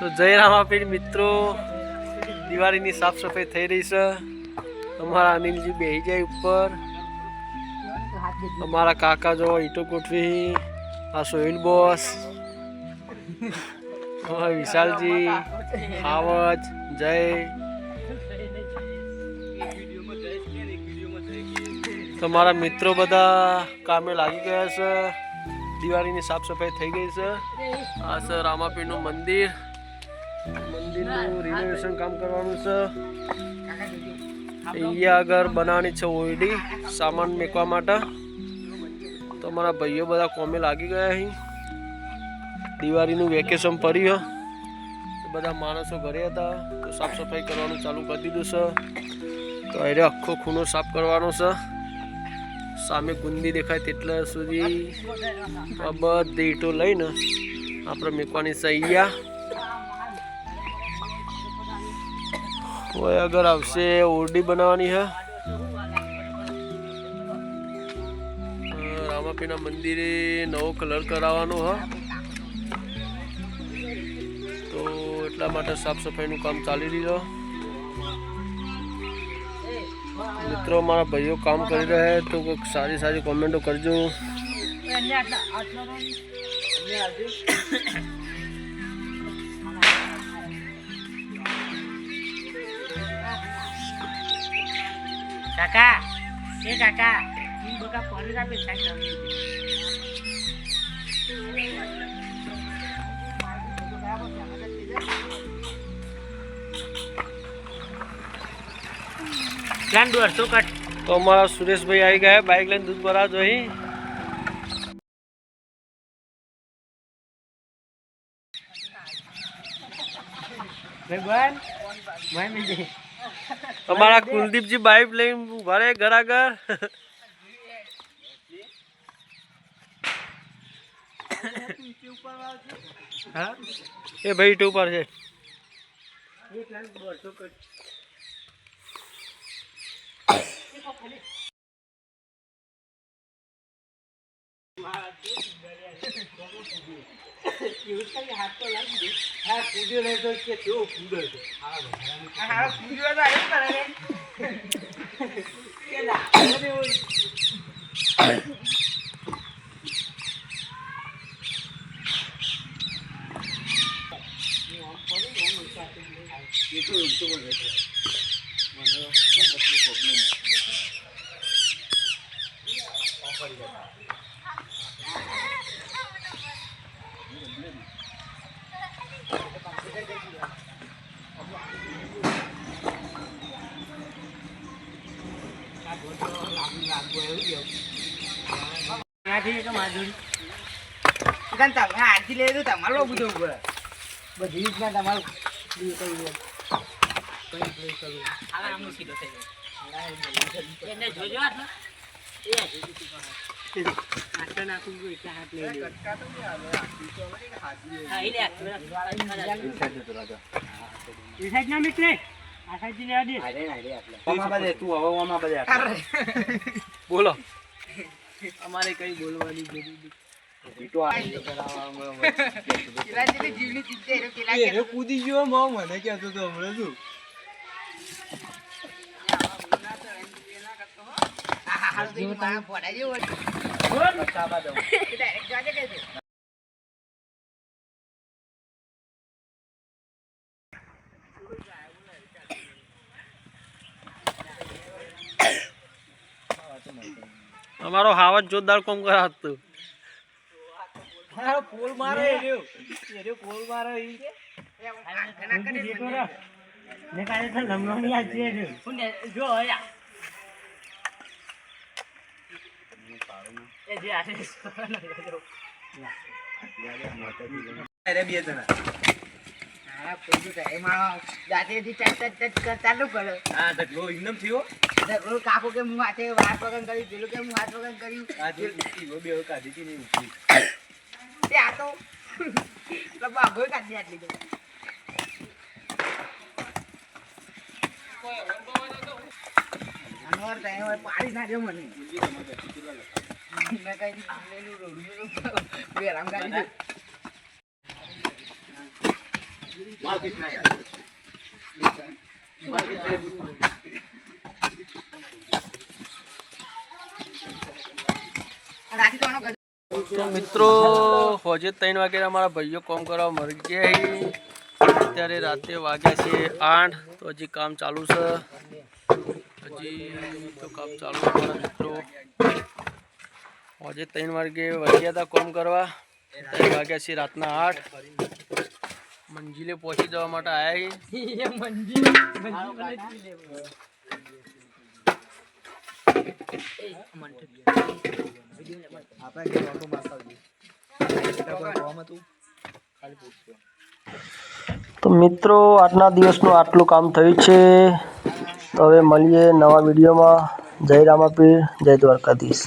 તો જય રામાપીર મિત્રો, દિવાળીની સાફ સફાઈ થઈ રહી છે. અમારા અનિલજી બેહી જાય ઉપર, અમારા કાકા જો ઈટો ગોઠવી, આ સોહિલ બોસ, અમારા વિશાલજી, આવજ, જય. તમારા મિત્રો બધા કામે લાગી ગયા છે. દિવાળીની સાફ સફાઈ થઈ ગઈ છે. આ છે રામાપીરનું મંદિર. મંદિરનું રિનોવેશન કામ કરવાનું છે. અહીંયા આગળ બનાવવાની છે ઓરડી સામાન મેકવા માટે. તો અમારા ભાઈઓ બધા કોમે લાગી ગયા. અહીં દિવાળીનું વેકેશન પડ્યું, બધા માણસો ઘરે હતા તો સાફ સફાઈ કરવાનું ચાલુ કરી દીધું છે. તો એને આખો ખૂણો સાફ કરવાનો છે. સામે ગુંદી દેખાય તેટલા સુધી બધી ઈંટો લઈને આપણે મેકવાની છે. અહીંયા હોય આગળ આવશે ઓરડી બનાવવાની છે. રામાપીરના મંદિરે નવો કલર કરાવવાનો હ, તો એટલા માટે સાફ સફાઈનું કામ ચાલી રહ્યું. મિત્રો મારા ભાઈઓ કામ કરી રહ્યા તો કોઈક સારી સારી કોમેન્ટો કરજો. કાકા એ કાકા ઈ બકા પડી રાખે સાઈડ પ્લાન 200 કટ. તો અમારા સુરેશભાઈ આવી ગયા બાઇક લઈને દૂધ ભરા જોઈ. અમારા કુલદીપજી બાઇક લઈને ઉભા રહે ઘર આગળ. હા એ ભાઈ ઈટ ઉપર છે. આરતી લઈ તો તમારો બધું બધી રીતના તમારું બોલો. અમારે કઈ બોલવાની જરૂર કૂદી ગયો મને કહેતો તો હમણાં શું અમારો હાવજ જોરદાર કોમ કરાવતું. પોલ મારે પોલ મારે ચાલુ કરો. હા ઢગલો એકદમ થયો. કાકો કે હું હાથે વાત વગર કર્યું, પેલું કે હું હાથ વગર કર્યું. બે કાઢી હતી નહીં ઉઠી. આ તો બાબો કાઢી આટલી ગઈ. પાડી નાખ્યો મને. મેં કઈ રોડું તો મિત્રો હોજે 3 વાગે અમારા ભાઈઓ કામ કરવા મળી ગયા છે. અત્યારે રાતે વાગ્યા છે 8. તો હજી કામ ચાલુ છે. હજી તો કામ ચાલુ છે મારા મિત્રો. હોજે 3 વાગે વાગ્યા હતા કામ કરવા. 3 વાગ્યા છે રાતના 8. મંજિલે પહોંચી જવા માટે આવ્યા તો મિત્રો આજના દિવસનું આટલું કામ થયું છે. તો હવે મળીએ નવા વિડીયોમાં. જય રામાપીર, જય દ્વારકાધીશ.